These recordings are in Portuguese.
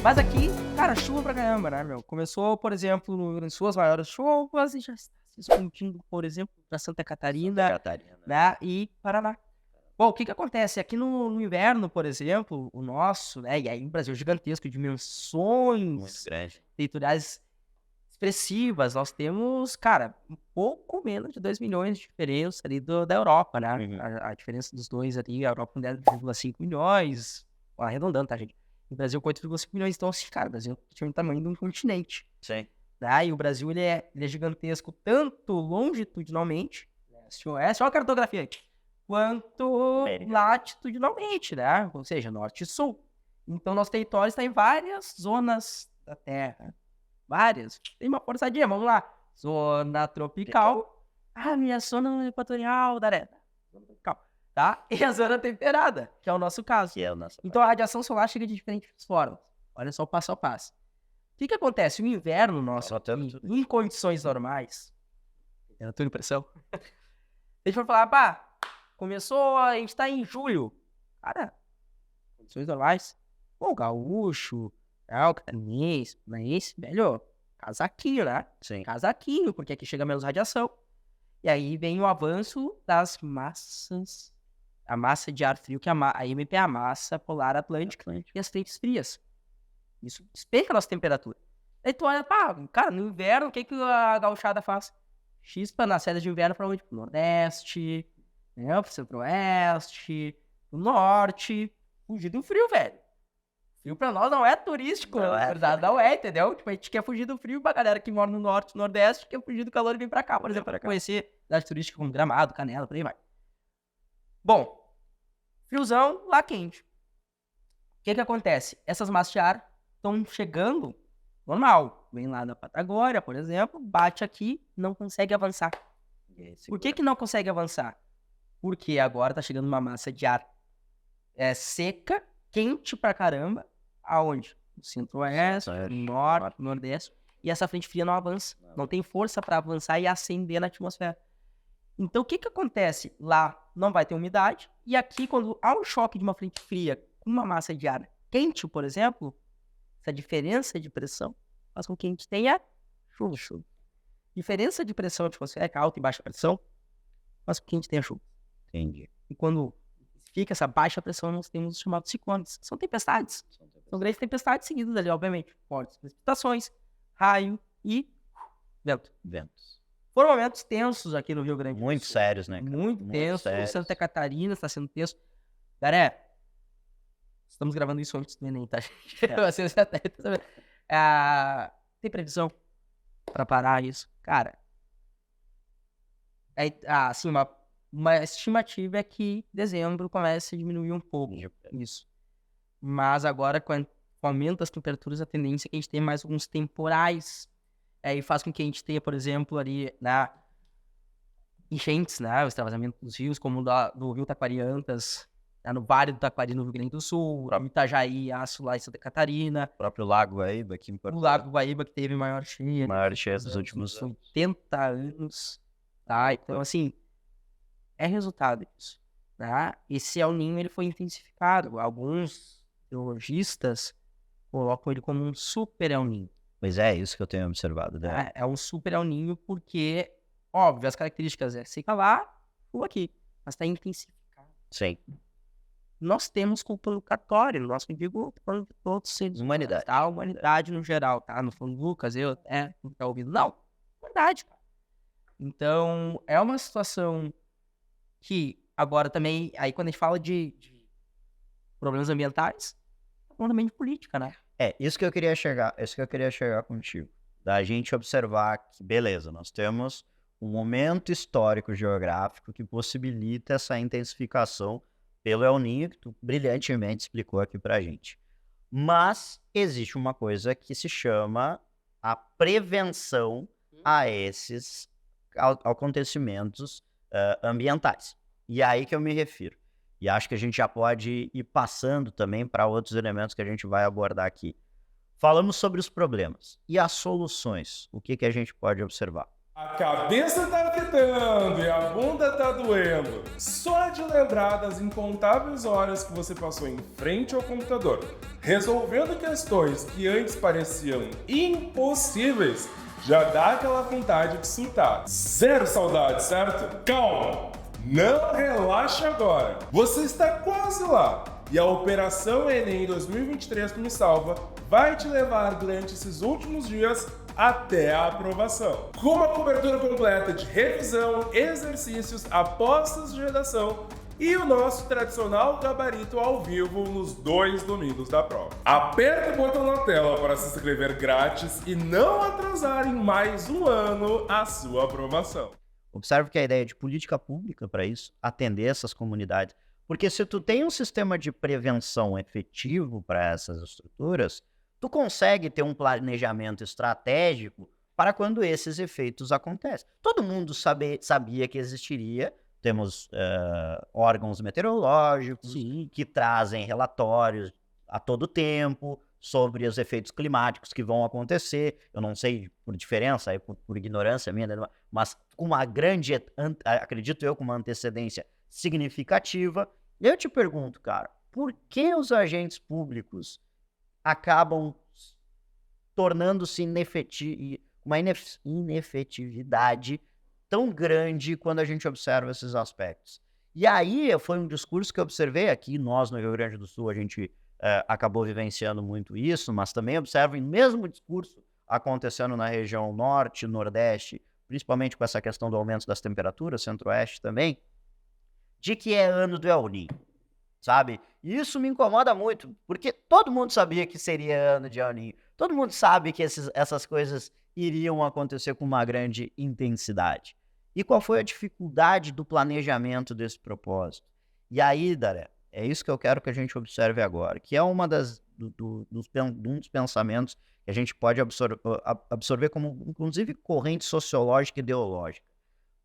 Mas aqui, cara, chuva pra caramba, né, meu? Começou, por exemplo, no Rio Grande do Sul, as maiores chuvas e já está se expandindo, por exemplo, pra Santa Santa Catarina, Catarina. né, e Paraná. Bom, o que que acontece? Aqui no inverno, por exemplo, o nosso, né, e aí o Brasil é gigantesco, Muito dimensões grande. territoriais expressivas. Nós temos, cara, um pouco menos de 2 milhões de diferença ali da Europa, né? Uhum. A diferença dos dois ali, a Europa com 10,5 milhões, arredondando, tá, gente? O Brasil com 8,5 milhões. Então, assim, cara, o Brasil tinha o tamanho de um continente, Sim. né? E o Brasil, ele é gigantesco tanto longitudinalmente, leste e oeste, olha a cartografia aí, quanto América. latitudinalmente, né? Ou seja, norte e sul. Então, nosso território está em várias zonas da Terra. Várias. Tem uma forçadinha, vamos lá. Zona tropical. Ah, minha zona equatorial da arena. Zona tropical. Tá? E a zona temperada, que é o nosso caso. Que é o nosso Então a radiação solar chega de diferentes formas. Olha só o passo a passo. O que que acontece? O inverno nosso, Anotando tudo. em condições normais, temperatura e pressão, se a gente for falar, pá, começou, a gente tá em julho. Cara, condições normais. Pô, o gaúcho, o catarinense, velho, casaquinho, né? Sim. Casaquinho, porque aqui chega menos radiação. E aí vem o avanço das massas, a massa de ar frio, que a MP é a massa polar atlântica, e as frentes frias. Isso despenca a nossa temperatura. Aí tu olha, pá, cara, no inverno, o que que a gauchada faz? Chispa nas férias de inverno pra onde? Pro Nordeste, né? Pro Centro-Oeste, pro Norte. Fugir do frio, velho. Frio pra nós não é turístico, Não na é. verdade, não é, entendeu? Tipo, a gente quer fugir do frio, pra galera que mora no Norte, no Nordeste, quer fugir do calor e vem pra cá, por exemplo, pra conhecer cidade turística como Gramado, Canela, por aí vai. Bom, friozão, lá quente. O que que acontece? Essas massas de ar estão chegando normal. Vem lá da Patagônia, por exemplo, bate aqui, não consegue avançar. Por que que não consegue avançar? Porque agora tá chegando uma massa de ar seca, quente pra caramba, aonde? No Centro-Oeste, no Norte, no Nordeste, e essa frente fria não avança. Não tem força pra avançar e acender na atmosfera. Então, o que que acontece? Lá não vai ter umidade, e aqui, quando há um choque de uma frente fria com uma massa de ar quente, por exemplo, essa diferença de pressão faz com que a gente tenha chuva. Diferença de pressão atmosférica, alta e baixa pressão, faz com que a gente tenha chuva. Entendi. E quando fica essa baixa pressão, nós temos os chamados ciclones, que são tempestades. São grandes tempestades seguidas ali, obviamente. Fortes precipitações, raio e vento. Ventos. Foram momentos tensos aqui no Rio Grande do Sul. Muito sérios, né, cara? Muito tenso. sérios. Santa Catarina está sendo tenso. Galera, estamos gravando isso antes do Enem, tá, gente? Vocês já devem estar sabendo. Tem previsão para parar isso? Cara, assim, uma estimativa é que dezembro comece a diminuir um pouco isso. Mas agora, com o aumento das temperaturas, a tendência é que a gente tenha mais alguns temporais. E faz com que a gente tenha, por exemplo, ali, né, enchentes, né, o extravasamento dos rios, como do Rio Taquariantas, no Vale do Taquari, no Rio Grande do Sul, o Itajaí, Aço, lá em Santa Catarina. O próprio Lago Guaíba aqui em Porto O Lago Guaíba, que teve maior cheia. Maior cheia dos últimos anos. 80 anos, tá? Então, assim, é resultado disso, tá? Esse El Niño, ele foi intensificado. Alguns teologistas colocam ele como um super El Niño. Pois é, isso que eu tenho observado, né? É um super El Niño porque, óbvio, as características seca lá, ou aqui, mas está intensificado. Sim. Nós temos culpa no cartório, nós não digo falando de todos os seres humanos, Humanidade. tá? A humanidade no geral, tá? Não falando Lucas, não tá ouvindo, não. Verdade, cara. Então, é uma situação que agora também, aí quando a gente fala de problemas ambientais, tá falando também de política, né? Isso que eu queria chegar contigo. Da gente observar que, beleza, nós temos um momento histórico geográfico que possibilita essa intensificação pelo El Niño, que tu brilhantemente explicou aqui pra gente. Mas existe uma coisa que se chama a prevenção a esses acontecimentos ambientais. E aí que eu me refiro. E acho que a gente já pode ir passando também para outros elementos que a gente vai abordar aqui. Falamos sobre os problemas e as soluções. O que a gente pode observar? A cabeça tá fitando e a bunda tá doendo. Só de lembrar das incontáveis horas que você passou em frente ao computador, resolvendo questões que antes pareciam impossíveis, já dá aquela vontade de surtar. Zero saudade, certo? Calma! Não relaxa agora! Você está quase lá! E a Operação Enem 2023 do Me Salva vai te levar durante esses últimos dias até a aprovação. Com uma cobertura completa de revisão, exercícios, apostas de redação e o nosso tradicional gabarito ao vivo nos 2 domingos da prova. Aperta o botão na tela para se inscrever grátis e não atrasar em mais um ano a sua aprovação. Observe que a ideia de política pública para isso, atender essas comunidades. Porque se tu tem um sistema de prevenção efetivo para essas estruturas, tu consegue ter um planejamento estratégico para quando esses efeitos acontecem. Todo mundo sabia que existiria, temos órgãos meteorológicos que trazem relatórios a todo tempo sobre os efeitos climáticos que vão acontecer. Eu não sei por diferença, aí por ignorância minha, mas com uma grande, acredito eu, com uma antecedência significativa. Eu te pergunto, cara, por que os agentes públicos acabam tornando-se uma inefetividade tão grande quando a gente observa esses aspectos? E aí foi um discurso que eu observei aqui, nós no Rio Grande do Sul, a gente acabou vivenciando muito isso, mas também observo o mesmo discurso acontecendo na região norte, nordeste, principalmente com essa questão do aumento das temperaturas, centro-oeste também, de que é ano do El Niño, sabe? E isso me incomoda muito, porque todo mundo sabia que seria ano de El Niño, todo mundo sabe que essas coisas iriam acontecer com uma grande intensidade. E qual foi a dificuldade do planejamento desse propósito? E aí, Daré, é isso que eu quero que a gente observe agora, que é um dos pensamentos que a gente pode absorver como, inclusive, corrente sociológica e ideológica,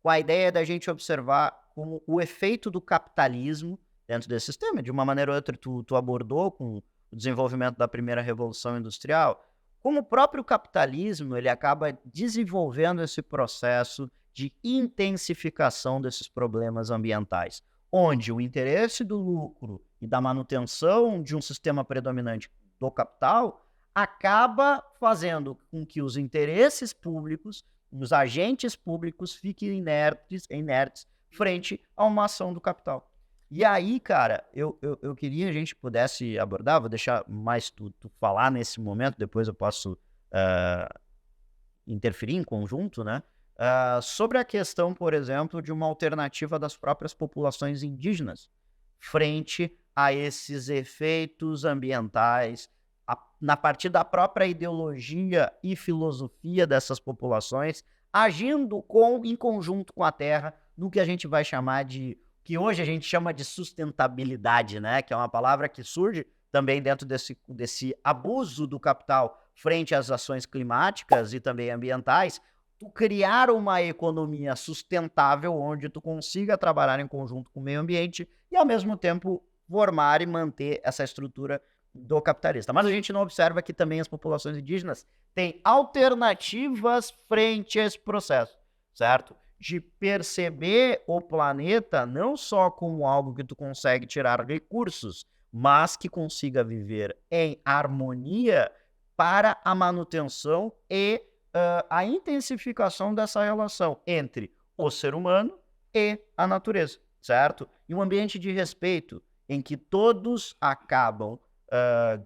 com a ideia da gente observar como o efeito do capitalismo dentro desse sistema. De uma maneira ou outra, tu abordou com o desenvolvimento da primeira revolução industrial, como o próprio capitalismo ele acaba desenvolvendo esse processo de intensificação desses problemas ambientais, onde o interesse do lucro e da manutenção de um sistema predominante do capital acaba fazendo com que os interesses públicos, os agentes públicos fiquem inertes frente a uma ação do capital. E aí, cara, eu queria que a gente pudesse abordar, vou deixar mais tu falar nesse momento, depois eu posso interferir em conjunto, né? Sobre a questão, por exemplo, de uma alternativa das próprias populações indígenas frente a esses efeitos ambientais, na partir da própria ideologia e filosofia dessas populações, agindo em conjunto com a terra, no que a gente vai chamar que hoje a gente chama de sustentabilidade, né? Que é uma palavra que surge também dentro desse abuso do capital frente às ações climáticas e também ambientais, tu criar uma economia sustentável onde tu consiga trabalhar em conjunto com o meio ambiente e, ao mesmo tempo, formar e manter essa estrutura do capitalista. Mas a gente não observa que também as populações indígenas têm alternativas frente a esse processo, certo? De perceber o planeta não só como algo que tu consegue tirar recursos, mas que consiga viver em harmonia para a manutenção e a intensificação dessa relação entre o ser humano e a natureza, certo? E um ambiente de respeito em que todos acabam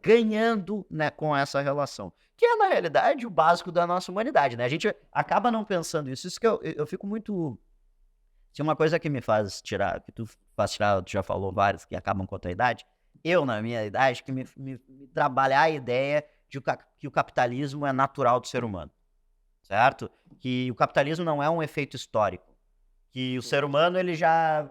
ganhando, né, com essa relação, que é, na realidade, o básico da nossa humanidade, né? A gente acaba não pensando isso. Isso que eu fico muito... Se uma coisa que me faz tirar, que tu faz tirar, tu já falou vários que acabam com a tua idade, eu, na minha idade, que me trabalhar a ideia de que o capitalismo é natural do ser humano, certo? Que o capitalismo não é um efeito histórico, que o ser humano, ele já,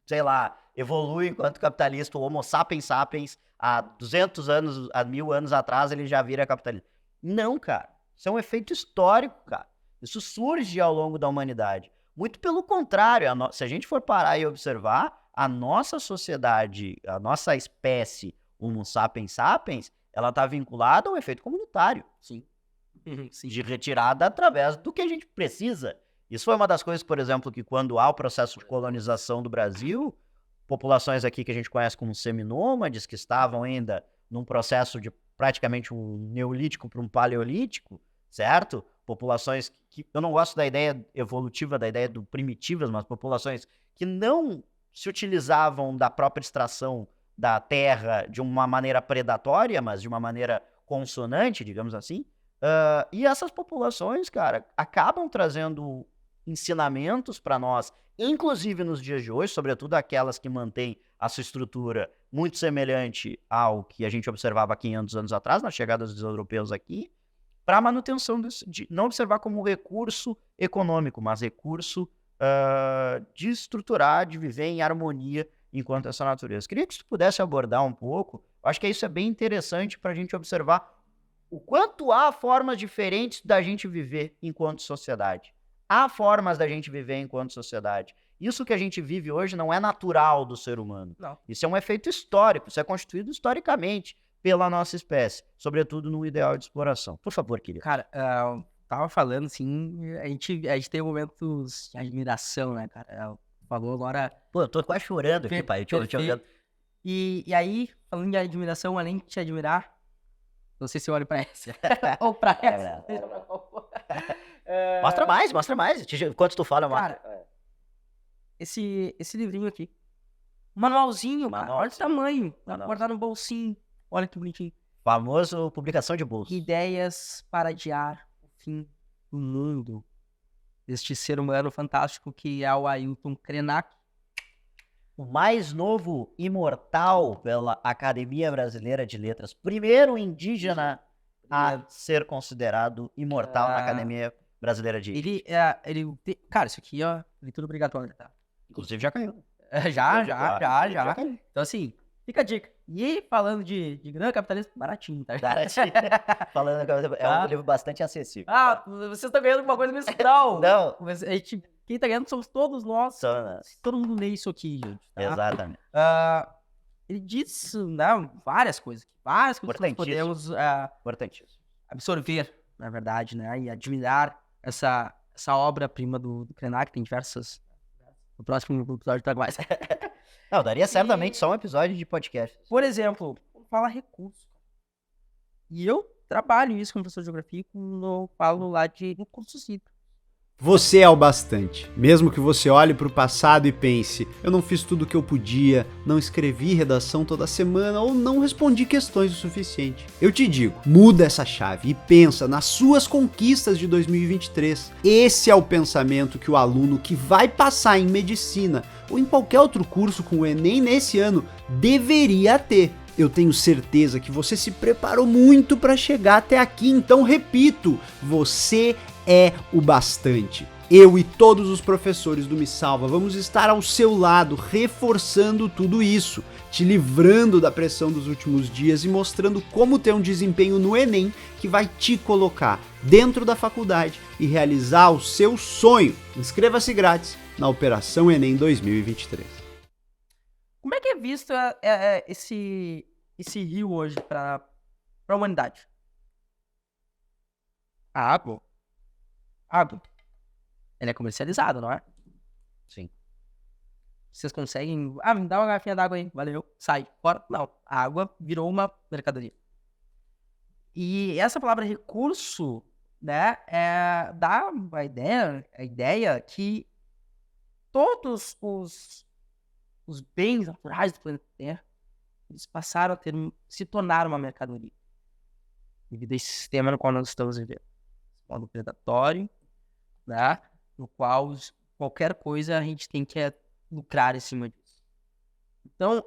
sei lá, evolui enquanto capitalista, o Homo sapiens sapiens, há 200 anos, há 1000 anos atrás, ele já vira capitalista. Não, cara. Isso é um efeito histórico, cara. Isso surge ao longo da humanidade. Muito pelo contrário, se a gente for parar e observar, a nossa sociedade, a nossa espécie, Homo sapiens sapiens, ela está vinculada ao efeito comunitário. Sim. Sim. de retirada através do que a gente precisa. Isso foi uma das coisas, por exemplo, que quando há o processo de colonização do Brasil, populações aqui que a gente conhece como seminômades, que estavam ainda num processo de praticamente um neolítico para um paleolítico, certo? Populações que eu não gosto da ideia evolutiva, da ideia do primitivas, mas populações que não se utilizavam da própria extração da terra de uma maneira predatória, mas de uma maneira consonante, digamos assim. E essas populações, cara, acabam trazendo ensinamentos para nós, inclusive nos dias de hoje, sobretudo aquelas que mantêm a sua estrutura muito semelhante ao que a gente observava 500 anos atrás, na chegada dos europeus aqui, para a manutenção de não observar como recurso econômico, mas recurso de estruturar, de viver em harmonia enquanto essa natureza. Queria que você pudesse abordar um pouco, eu acho que isso é bem interessante para a gente observar o quanto há formas diferentes da gente viver enquanto sociedade. Há formas da gente viver enquanto sociedade. Isso que a gente vive hoje não é natural do ser humano. Não. Isso é um efeito histórico, isso é constituído historicamente pela nossa espécie, sobretudo no ideal de exploração. Por favor, querido. Cara, tava falando, assim, a gente tem momentos de admiração, né, cara? Falou agora... Pô, eu tô quase chorando aqui, pai. E aí, falando de admiração, além de te admirar, não sei se eu olho pra essa ou pra essa. Mostra mais. Enquanto tu fala, cara, esse livrinho aqui. Manualzinho, cara. Olha o tamanho. Dá pra guardar no bolsinho. Olha que bonitinho. Famoso publicação de bolso. Ideias para adiar o fim do mundo. Deste ser humano fantástico que é o Ailton Krenak. O mais novo imortal pela Academia Brasileira de Letras. Primeiro indígena a ser considerado imortal na Academia Brasileira de Letras. Cara, isso aqui, ó, leitura obrigatória, tá? Inclusive já caiu. Já. Então, assim, fica a dica. E falando de grana capitalista, baratinho, tá? Baratinho. Falando que é um livro bastante acessível. Vocês estão ganhando alguma coisa mensal. Não. Mas quem tá ganhando somos todos nós. Todo mundo lê isso aqui, gente. Tá? Exatamente. Ele diz, né, várias coisas que nós podemos absorver, na verdade, né? E admirar essa obra-prima do Krenak, tem diversas. No próximo episódio trago mais. Não, daria certamente só um episódio de podcast. Por exemplo, fala recurso. E eu trabalho isso como professor de geografia quando eu falo lá de recursos hídricos. Você é o bastante. Mesmo que você olhe para o passado e pense, eu não fiz tudo o que eu podia, não escrevi redação toda semana ou não respondi questões o suficiente. Eu te digo, muda essa chave e pensa nas suas conquistas de 2023. Esse é o pensamento que o aluno que vai passar em medicina ou em qualquer outro curso com o Enem nesse ano deveria ter. Eu tenho certeza que você se preparou muito para chegar até aqui, então repito, você é o bastante. Eu e todos os professores do Me Salva vamos estar ao seu lado, reforçando tudo isso, te livrando da pressão dos últimos dias e mostrando como ter um desempenho no Enem que vai te colocar dentro da faculdade e realizar o seu sonho. Inscreva-se grátis na Operação Enem 2023. Como é que é visto esse rio hoje para a humanidade? Água. Ele é comercializado, não é? Sim. Vocês conseguem... me dá uma garrafinha d'água aí. Valeu. Sai. Fora. Não. A água virou uma mercadoria. E essa palavra recurso, né, dá a ideia que todos os bens naturais do planeta Terra, eles passaram a se tornar uma mercadoria. Devido a esse sistema no qual nós estamos vivendo. Modo predatório, né? No qual qualquer coisa a gente tem que lucrar em cima disso. Então,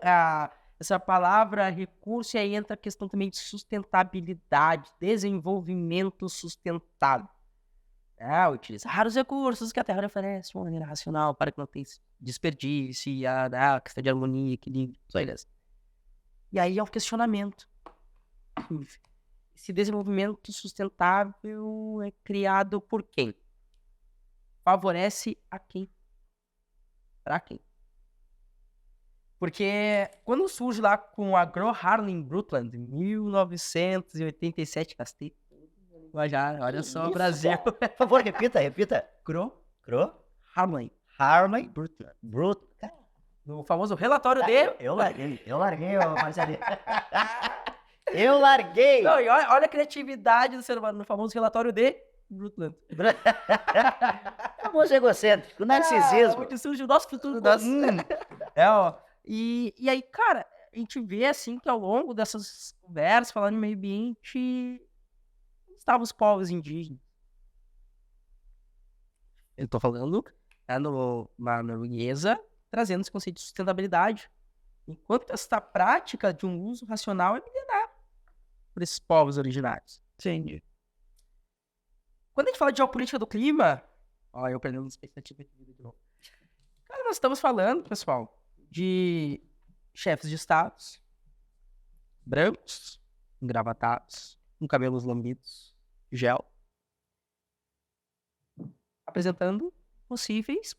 essa palavra recurso, aí entra a questão também de sustentabilidade, desenvolvimento sustentável. Utilizar os recursos que a Terra oferece de uma maneira racional para que não tenha desperdício, a questão de harmonia, equilíbrio, beleza. E aí é um questionamento. Esse desenvolvimento sustentável é criado por quem? Favorece a quem? Para quem? Porque quando surge lá com a Gro Harlem Brundtland, em 1987, gastei Guajara, olha só, Isso, Brasil. Por favor, repita. Cro, Cro, Harlem. Harley, Brut. No famoso relatório de... Eu larguei, ô Marcelinho. Eu larguei. Não, e olha a criatividade do ser humano no famoso relatório de Brutland. Famoso egocêntrico, narcisismo. Onde surge o nosso futuro. Nossa. Ó. E aí, cara, a gente vê assim que ao longo dessas conversas, falando em meio ambiente, estavam os povos indígenas. Eu tô falando na norueguesa, trazendo esse conceito de sustentabilidade. Enquanto essa prática de um uso racional é milenar por esses povos originários. Entendi. Quando a gente fala de geopolítica do clima, ó, eu perdendo expectativa de vida de novo. Cara, nós estamos falando, pessoal, de chefes de estados brancos, engravatados, com cabelos lambidos, gel, apresentando possíveis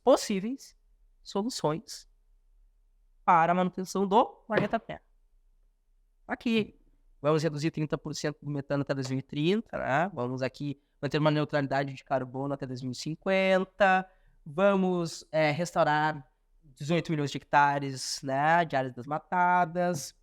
soluções para a manutenção do planeta Terra. Aqui, vamos reduzir 30% do metano até 2030, né? Vamos aqui manter uma neutralidade de carbono até 2050, vamos restaurar 18 milhões de hectares, né, de áreas desmatadas.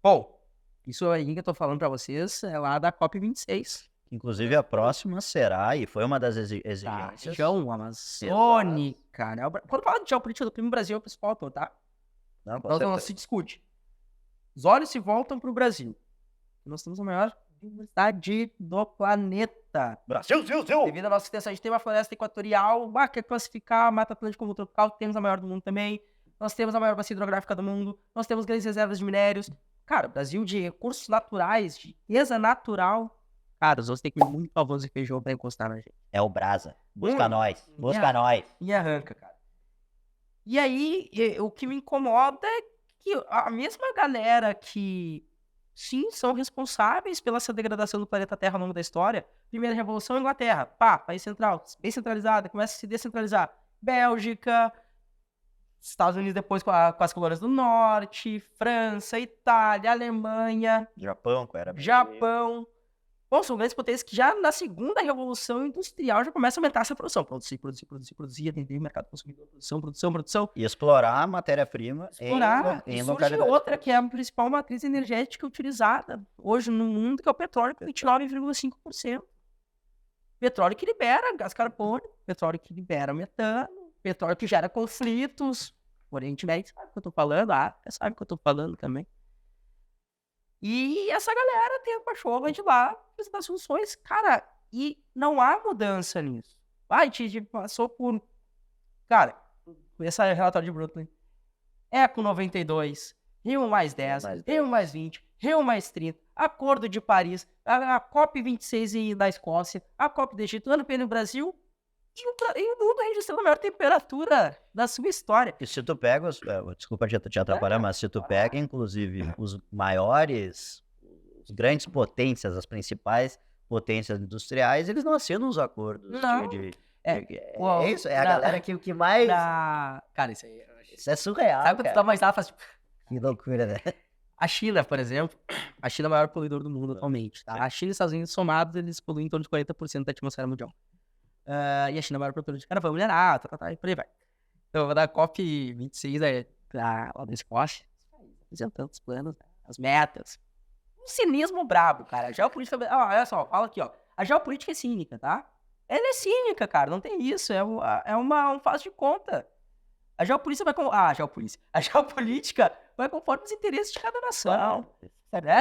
Bom, isso aí que eu tô falando para vocês é lá da COP26. Inclusive, a próxima será, e foi uma das exigências. Região amazônica, né? Quando fala de geopolítica do clima, o Brasil é o principal ator, tá? Não, com Então não certeza. se discute. Os olhos se voltam para o Brasil. Nós temos a maior diversidade do planeta. Brasil. Devido à nossa extensão, a gente tem uma floresta equatorial, quer classificar a Mata Atlântica como tropical, temos a maior do mundo também. Nós temos a maior bacia hidrográfica do mundo. Nós temos grandes reservas de minérios. Cara, o Brasil de recursos naturais, de riqueza natural. Cara, os outros têm que comer muito arroz e feijão pra encostar na gente. É o Brasa. Busca nós. Yeah. Nós. E arranca, cara. E aí, o que me incomoda é que a mesma galera que, sim, são responsáveis pela essa degradação do planeta Terra ao longo da história. Primeira Revolução, Inglaterra. Pá, país central, bem centralizado, começa a se descentralizar. Bélgica, Estados Unidos depois com as colônias do Norte, França, Itália, Alemanha, Japão, qual era? Japão. Bom, são grandes potências que já na segunda revolução industrial já começa a aumentar essa produção. Produzir, atender o mercado consumidor, produção. E explorar a matéria-prima Explorar. em E surge localidade. outra que é a principal matriz energética utilizada hoje no mundo, que é o petróleo, com 29,5%. Petróleo que libera gás carbônico, petróleo que libera metano, petróleo que gera conflitos. O Oriente Médio sabe o que eu tô falando, a África sabe o que eu tô falando também. E essa galera tem a pachorra de lá apresentar soluções, cara, e não há mudança nisso. A gente passou por, cara, esse relatório de Brooklyn, Eco 92, Rio mais 10, Rio mais 20, Rio mais 30, Acordo de Paris, a COP26 da Escócia, a COP do Egito, ano no Brasil, e o mundo registrando a maior temperatura da sua história. E se tu pega, desculpa te atrapalhar, mas se tu pega, inclusive, os maiores, os grandes potências, as principais potências industriais, eles não assinam os acordos. Não. É isso, é a galera que mais... Cara, isso aí... Isso é surreal, Sabe quando tu cara. tá mais lá, faz tipo... Que loucura, né? A China, por exemplo, a China é o maior poluidor do mundo atualmente, tá? A China e os Estados Unidos somados, eles poluem em torno de 40% da atmosfera mundial. E a China é o maior produtor de carvão mineral, e por aí vai. Então, eu vou dar a COP26 lá da Escócia, apresentando os planos, as metas. Um cinismo brabo, cara. A geopolítica... olha só, fala aqui, ó. A geopolítica é cínica, tá? Ela é cínica, cara, não tem isso. É um faz de conta. A geopolítica vai conforme os interesses de cada nação.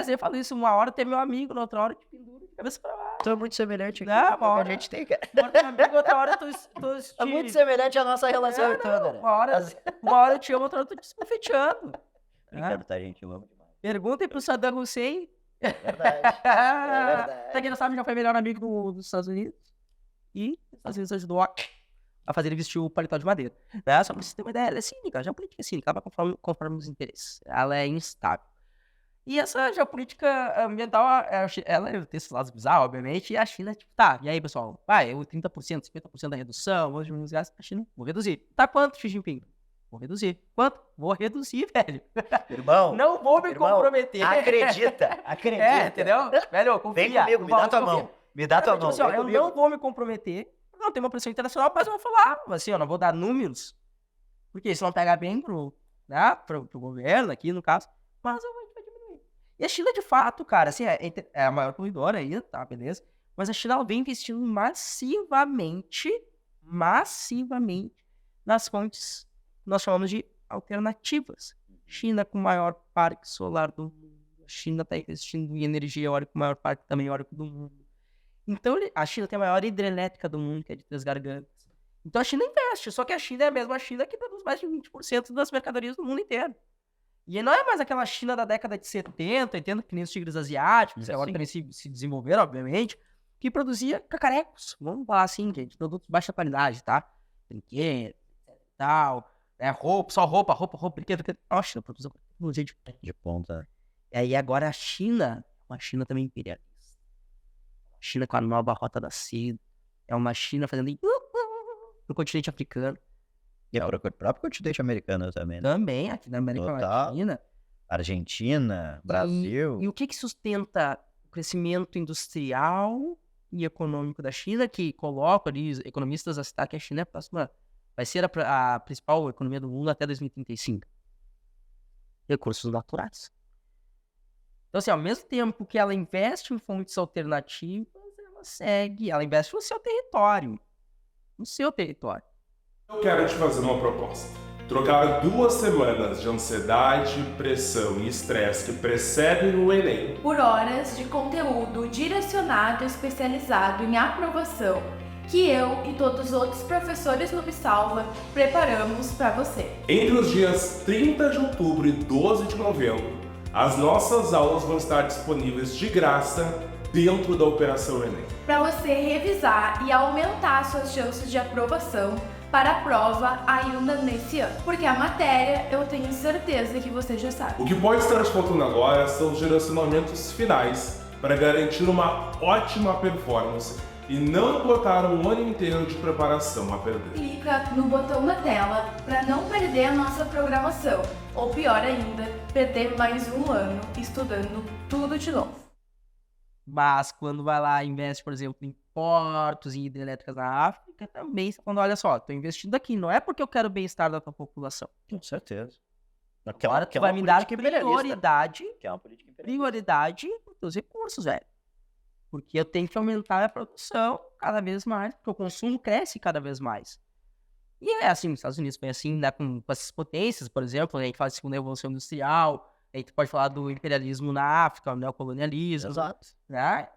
Você fala isso, uma hora tem meu amigo, na outra hora te pendura de cabeça pra baixo. Tô muito semelhante aqui. Não, que a gente tem, cara. Uma hora tem amigo, outra hora eu tô É muito semelhante a nossa relação toda, né? Uma hora eu te amo, outra hora eu tô te esbofeteando. Brincando, tá, gente? Eu amo demais. Perguntem pro Saddam Hussein. É verdade. Pra quem não sabe, já foi melhor amigo dos Estados Unidos. E os Estados Unidos ajudou a fazer ele vestir o paletó de madeira. Né? Só pra você ter uma ideia, ela é cínica. A geopolítica é cínica, ela vai conforme os interesses. Ela é instável. E essa geopolítica ambiental, ela tem esses lados bizarros, obviamente, e a China, tipo, tá, e aí, pessoal? Vai, 30%, 50% da redução, vamos diminuir os gastos, a China, vou reduzir. Tá quanto, Xi Jinping? Vou reduzir. Quanto? Vou reduzir, velho. Irmão, Não vou me comprometer. Acredita. Entendeu? Velho, confia. Vem comigo, me dá tua mão. Me dá tua Tipo mão. assim, ó, vem eu comigo. não vou me comprometer, não tem uma pressão internacional, mas eu vou falar, assim, eu não vou dar números, porque isso não pega bem pro governo aqui, no caso, mas eu vou diminuir. E a China, de fato, cara, assim, é a maior poluidora aí, tá, beleza? Mas a China, ela vem investindo massivamente nas fontes que nós chamamos de alternativas. China com o maior parque solar do mundo. A China está investindo em energia eólica, o maior parque também eólico do mundo. Então, a China tem a maior hidrelétrica do mundo, que é de Três Gargantas. Então, a China investe, só que a China é a mesma China que produz mais de 20% das mercadorias do mundo inteiro. E não é mais aquela China da década de 70, 80, que nem os tigres asiáticos, que agora também se desenvolveram, obviamente, que produzia cacarecos, vamos falar assim, gente, produtos de baixa qualidade, tá? Brinquedo, tal, roupa, só roupa, brinquedo. Nossa, eu produzo tecnologia De ponta. E aí agora a China, uma China também imperialista. A China com a nova rota da seda. É uma China fazendo no continente africano. E é pro próprio continente americano também, né? Também, aqui na América Total. Latina. Argentina, Brasil. E o que sustenta o crescimento industrial e econômico da China, que coloca ali, economistas a citar que a China é a próxima, vai ser a principal economia do mundo até 2035. Recursos naturais. Então, assim, ao mesmo tempo que ela investe em fontes alternativas, ela investe no seu território. No seu território. Eu quero te fazer uma proposta. Trocar 2 semanas de ansiedade, pressão e estresse que precedem o Enem por horas de conteúdo direcionado e especializado em aprovação que eu e todos os outros professores no Bisalva preparamos para você. Entre os dias 30 de outubro e 12 de novembro, as nossas aulas vão estar disponíveis de graça dentro da Operação Enem. Para você revisar e aumentar suas chances de aprovação para a prova ainda nesse ano. Porque a matéria eu tenho certeza que você já sabe. O que pode estar te faltando agora são os direcionamentos finais para garantir uma ótima performance e não botar um ano inteiro de preparação a perder. Clica no botão na tela para não perder a nossa programação. Ou pior ainda, perder mais um ano estudando tudo de novo. Mas quando vai lá e investe, por exemplo, em portos e hidrelétricas na África, também quando olha só, estou investindo aqui, não é porque eu quero o bem-estar da tua população. Com certeza. Agora tu vai me dar prioridade Que é uma política imperialista. prioridade para os teus recursos, velho. Porque eu tenho que aumentar a produção cada vez mais, porque o consumo cresce cada vez mais. E é assim, nos Estados Unidos foi assim, né, com essas potências, por exemplo, a gente fala de segunda revolução industrial, a gente pode falar do imperialismo na África, o neocolonialismo, Exato. né?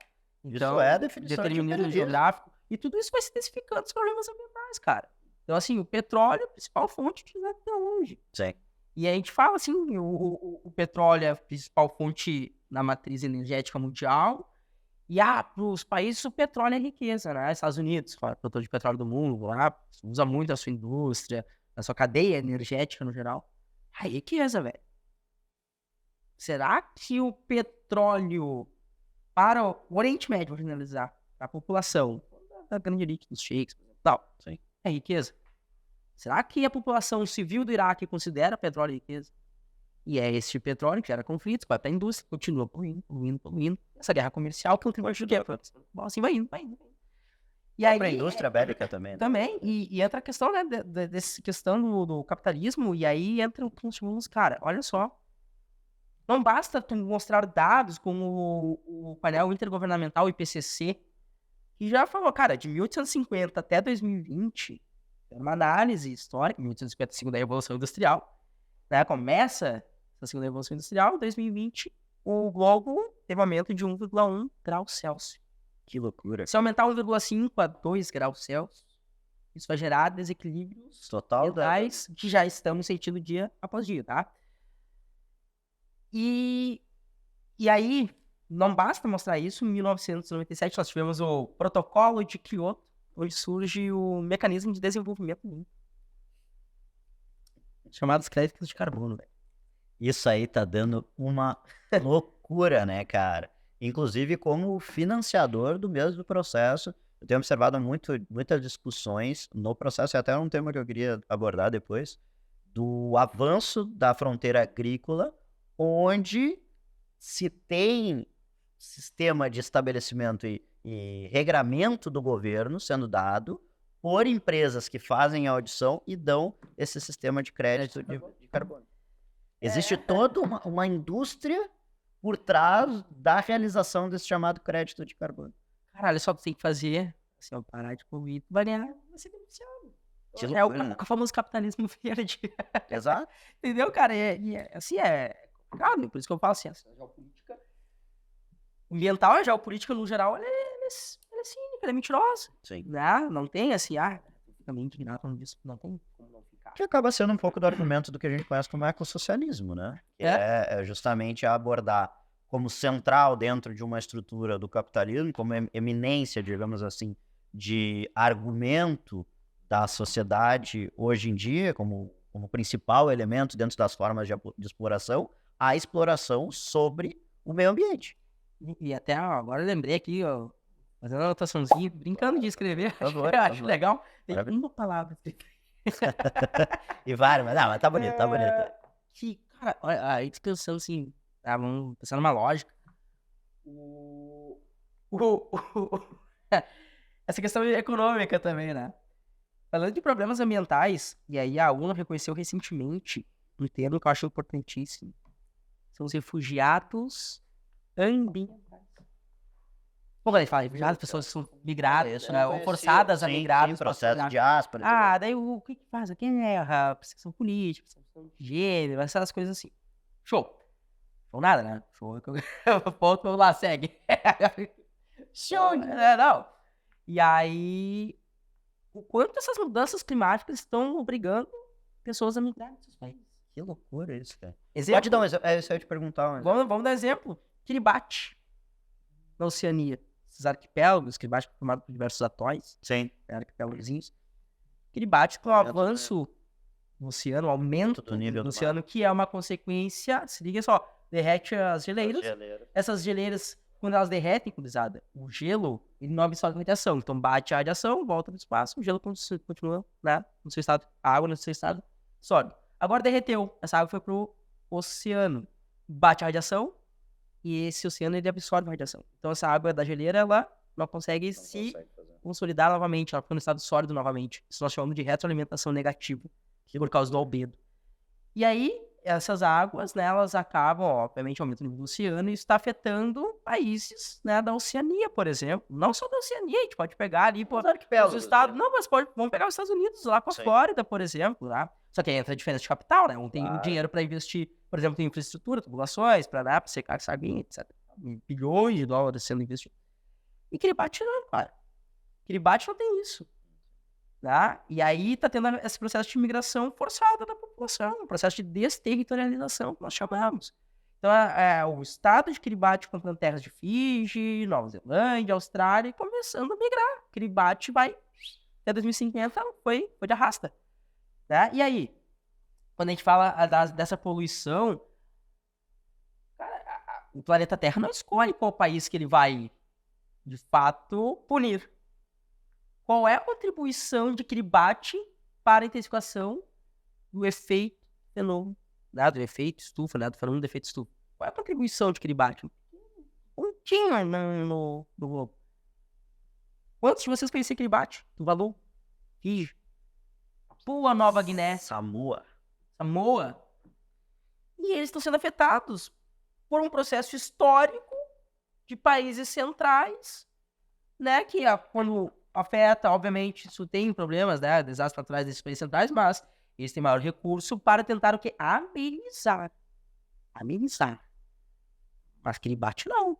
Então, Isso é a definição de determinismo imperialismo. geográfico, e tudo isso vai se intensificando os problemas ambientais, cara. Então, assim, o petróleo é a principal fonte de até hoje. Sim. E a gente fala assim, o petróleo é a principal fonte na matriz energética mundial. E para os países o petróleo é riqueza, né? Estados Unidos, produtor de petróleo do mundo, lá usa muito a sua indústria, a sua cadeia energética no geral. É riqueza, velho. Será que o petróleo para o Oriente Médio, vou generalizar, para a população, da grande elite dos sheiks, tal, Sim. é riqueza? Será que a população civil do Iraque considera petróleo riqueza? E é esse petróleo que gera conflitos, vai para a indústria, continua poluindo. Essa guerra comercial que não tem mais de guerra. Assim vai indo. E aí, Para a indústria bélica também, né? também, e entra a questão, né, dessa questão do capitalismo, e aí entra o que nós chamamos, cara, olha só, não basta tu mostrar dados como o painel intergovernamental IPCC, que já falou, cara, de 1850 até 2020, é uma análise histórica, 1850, segunda revolução industrial, né, começa essa segunda revolução industrial, em 2020, o globo teve aumento de 1,1 grau Celsius. Que loucura. Se aumentar 1,5 a 2 graus Celsius, isso vai gerar desequilíbrios Total ambientais que já estamos sentindo dia após dia, tá? E aí, não basta mostrar isso, em 1997 nós tivemos o Protocolo de Kyoto, onde surge o Mecanismo de Desenvolvimento Limpo, chamados créditos de carbono, velho. Isso aí tá dando uma loucura, né, cara? Inclusive como financiador do mesmo processo. Eu tenho observado muitas discussões no processo, e até um tema que eu queria abordar depois, do avanço da fronteira agrícola, onde se tem sistema de estabelecimento e e regramento do governo sendo dado por empresas que fazem a audição e dão esse sistema de crédito de carbono. Existe toda uma indústria por trás da realização desse chamado crédito de carbono. Caralho, só tu tem que fazer, assim, ó, parar de poluir, tu vai ganhar, vai ser beneficiado. Que É loucura, né? o famoso capitalismo verde. Exato. Entendeu, cara? Assim, é complicado, por isso que eu falo assim, essa geopolítica ambiental, a geopolítica no geral, ela é cínica, ela é mentirosa. Sim. Né? Não tem assim, fica meio indignado falando disso, não tem como não ficar. Que acaba sendo um pouco do argumento do que a gente conhece como ecossocialismo, né? Que é justamente abordar como central dentro de uma estrutura do capitalismo, como eminência, digamos assim, de argumento da sociedade hoje em dia, como principal elemento dentro das formas de exploração, a exploração sobre o meio ambiente. E até agora eu lembrei aqui, ó, fazendo uma anotaçãozinha, brincando de escrever, favor, acho favor. legal. Tem Maravilha. uma palavra E várias, mas tá bonito, tá bonito. que, cara, olha, aí tu pensando assim, vamos pensar numa lógica. Essa questão econômica também, né? Falando de problemas ambientais, e aí a ONU reconheceu recentemente um termo que eu acho importantíssimo. São os refugiados ambientais. Bom, quando a gente fala refugiados, pessoas que são migradas, né, ou forçadas a migrar. Sim, processo de diáspora. Daí o que faz? A guerra, perseguição política, perseguição de gênero, essas coisas assim. Show. Show nada, né? Show. Ponto, vamos lá, segue. Show. Não. E aí, o quanto essas mudanças climáticas estão obrigando pessoas a migrar nesses países. Que loucura isso, cara. Exemplo, Pode dar um exemplo. Isso eu ia te perguntar. Um exemplo. vamos dar exemplo. Kiribati, na Oceania. Esses arquipélagos, Kiribati é formado por diversos atóis, Sim. arquipélagozinhos. Kiribati com o avanço no oceano, o aumento Do nível do do oceano, que é uma consequência, se liga só, derrete as geleiras. Essas geleiras, quando elas derretem, gurizada, o gelo, ele não absorve a radiação. Então bate a radiação, volta pro espaço, o gelo continua, né, no seu estado, a água no seu estado sólido. Agora derreteu, essa água foi pro oceano, bate a radiação, e esse oceano ele absorve a radiação. Então essa água da geleira, ela não consegue consolidar novamente, ela fica no estado sólido novamente. Isso nós chamamos de retroalimentação negativa, por causa do albedo. E aí, essas águas, né, elas acabam, obviamente, aumentando o nível do oceano e isso está afetando países, né, da Oceania, por exemplo. Não só da Oceania, a gente pode pegar ali, pô, os estados... Não, mas vamos pegar os Estados Unidos, lá com a Flórida, por exemplo, lá. Só que aí entra a diferença de capital, né? Um tem dinheiro para investir, por exemplo, em infraestrutura, tubulações, para secar essa aguinha, etc. Bilhões de dólares sendo investidos. E Kiribati não, cara. Kiribati não tem isso. Tá? E aí tá tendo esse processo de imigração forçada da população, um processo de desterritorialização, que nós chamamos. Então, o estado de Kiribati comprando terras de Fiji, Nova Zelândia, Austrália, começando a migrar. Kiribati vai, até 2050, foi de arrasta. Tá? E aí, quando a gente fala dessa poluição, cara, o planeta Terra não escolhe qual país que ele vai, de fato, punir. Qual é a contribuição de Kiribati para a intensificação do efeito fenômeno, né, do efeito estufa, né, do fenômeno do efeito estufa? Qual é a contribuição de Kiribati? Pontinho no globo. Quantos de vocês conhecem Kiribati? Tuvalu? Fiji? Papua Nova Guiné? Samoa. E eles estão sendo afetados por um processo histórico de países centrais, né, que quando afeta, obviamente, isso tem problemas, né, desastres naturais desses países centrais, mas eles têm maior recurso para tentar o quê? Amenizar. Mas Kiribati não.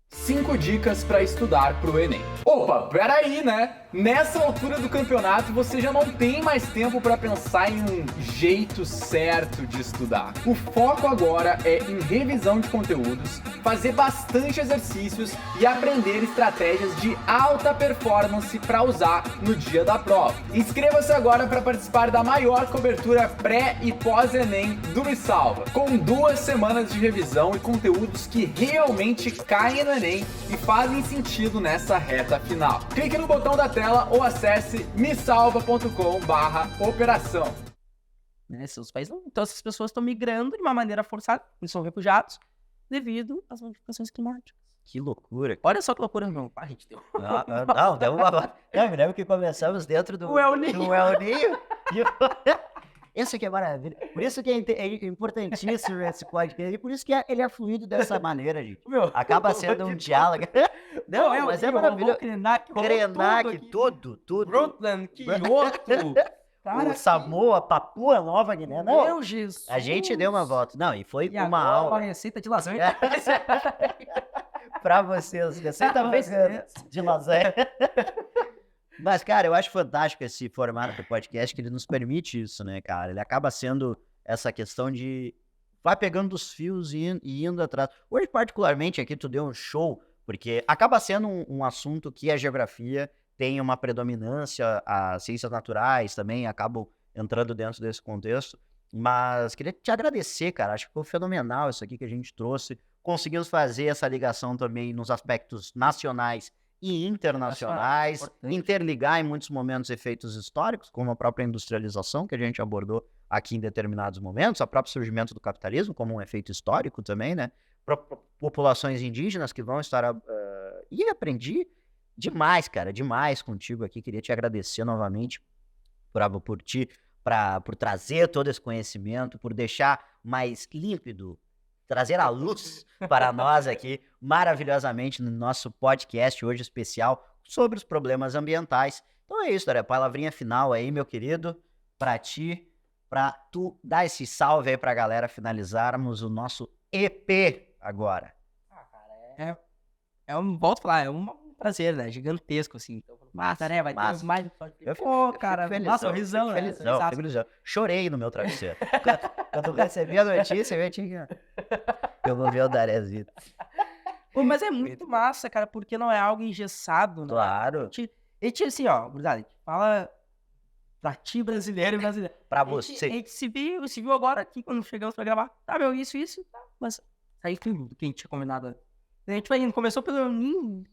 5 dicas para estudar pro Enem. Opa, peraí, né? Nessa altura do campeonato você já não tem mais tempo para pensar em um jeito certo de estudar. O foco agora é em revisão de conteúdos, fazer bastante exercícios e aprender estratégias de alta performance para usar no dia da prova. Inscreva-se agora para participar da maior cobertura pré e pós-Enem do Me Salva, com 2 semanas de revisão e conteúdos que realmente caem no Enem e fazem sentido nessa reta final. Clique no botão da tela ou acesse mesalva.com/operação. Seus países não. Então essas pessoas estão migrando de uma maneira forçada, eles são refugiados, devido às modificações climáticas. Que loucura. Olha só que loucura, não. A gente deu. Não, deu uma volta. Eu me lembro que começamos dentro do O El Ninho. do El Ninho. Isso aqui é maravilha. Por isso que é importantíssimo esse podcast. E por isso que ele é fluido dessa maneira, gente. Meu, Acaba sendo um diálogo. Não, mas é maravilhoso. Krenak, tudo. Brooklyn, Kyoto. Cara, O Samoa, Papua Nova Guiné. Não, Meu Jesus. a gente deu uma volta. Não, e foi E uma agora, aula uma receita de lasanha. pra vocês. Receita vegana de lasanha. Mas, cara, eu acho fantástico esse formato do podcast, que ele nos permite isso, né, cara? Ele acaba sendo essa questão de... Vai pegando os fios e indo atrás. Hoje, particularmente, aqui tu deu um show, porque acaba sendo um assunto que a geografia tem uma predominância, as ciências naturais também acabam entrando dentro desse contexto. Mas queria te agradecer, cara. Acho que foi fenomenal isso aqui que a gente trouxe. Conseguimos fazer essa ligação também nos aspectos nacionais e internacionais, Importante. interligar em muitos momentos efeitos históricos, como a própria industrialização, que a gente abordou aqui em determinados momentos, o próprio surgimento do capitalismo como um efeito histórico também, né? Populações indígenas que vão estar... E aprendi demais, cara, demais contigo aqui. Queria te agradecer novamente por trazer todo esse conhecimento, por deixar mais límpido, trazer a luz para nós aqui, maravilhosamente, no nosso podcast hoje especial sobre os problemas ambientais. Então é isso, Dora. Palavrinha final aí, meu querido, para ti, para tu dar esse salve aí pra galera, finalizarmos o nosso EP agora. Volto a falar, é um prazer, né? Gigantesco, assim. Então, massa, né? Vai ter mais. Pô, cara, nossa, sorrisão, né? Fico felizão. Chorei no meu travesseiro. Quando eu recebi a notícia, eu tinha... Eu vou ver o Darezito. Pô, mas é muito massa, cara, porque não é algo engessado, né? Claro. E tinha assim, ó, gurizada, a gente fala pra ti, brasileiro e brasileiro. Pra A gente você. se viu agora aqui, quando chegamos pra gravar. Tá, meu, isso, tá. Mas saiu tudo que a gente tinha combinado. A gente vai indo, começou pelo El Ninho.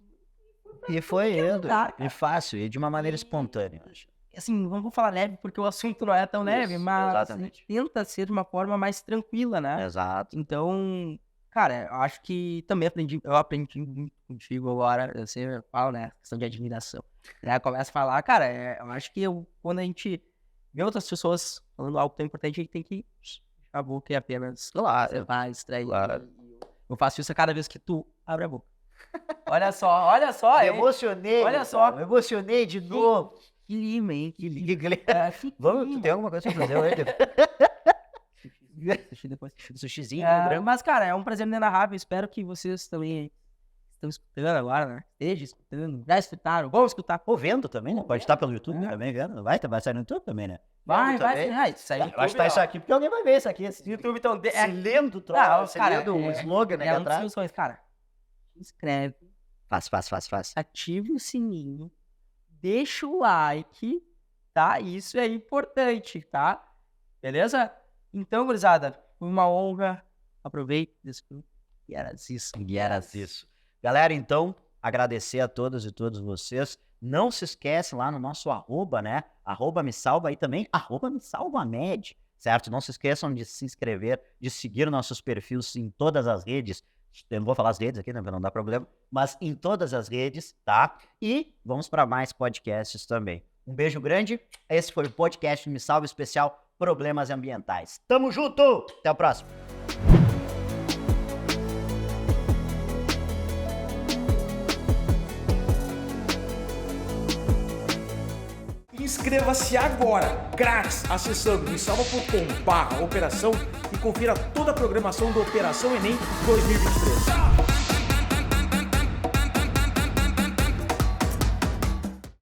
E foi indo. lugar, E fácil, e de uma maneira espontânea. eu acho. Assim, vamos falar leve, porque o assunto não é tão leve, Isso, mas exatamente. a gente tenta ser de uma forma mais tranquila, né? Exato. Então, cara, eu acho que também eu aprendi muito contigo agora, eu sempre falo, né, questão de admiração. Né? Começa a falar, cara, eu acho que quando a gente vê outras pessoas falando algo tão importante, a gente tem que fechar a boca e apenas Claro. vai extrair. Claro. Eu faço isso a cada vez que tu abre a boca. Olha só, Me hein? emocionei. Olha só. Me emocionei de novo. Que lima, hein? Que lima. Que Vamos, tu tem alguma coisa pra fazer hoje? Sushi depois. Sushizinho, Mas, cara, é um prazer inenarrável. Espero que vocês também estão escutando agora, né? Estejam escutando. Já escutaram? Vão escutar. Ou vendo também, né? Pode estar pelo YouTube também, vendo. Vai sair no YouTube também, né? Vai, também. isso aí. Eu acho que tá isso aqui, porque alguém vai ver isso aqui. Esse YouTube, então. Se lendo o Não, troço, cara, lendo o slogan, né? É que um dos atrás. meus sonhos, cara. Se inscreve, Faz. ative o sininho, deixa o like, tá? Isso é importante, tá? Beleza? Então, gurizada, foi uma honra. Aproveite, desfrute. E era isso. Galera, então, agradecer a todas e todos vocês. Não se esquece lá no nosso @, né? @mesalva aí também, @mesalvamed, certo? Não se esqueçam de se inscrever, de seguir nossos perfis em todas as redes. Eu não vou falar as redes aqui, né? Pra não dar problema. Mas em todas as redes, tá? E vamos para mais podcasts também. Um beijo grande. Esse foi o podcast Me Salva especial Problemas Ambientais. Tamo junto! Até o próximo. Inscreva-se agora, grátis, acessando mesalva.com/operação e confira toda a programação do Operação Enem 2023.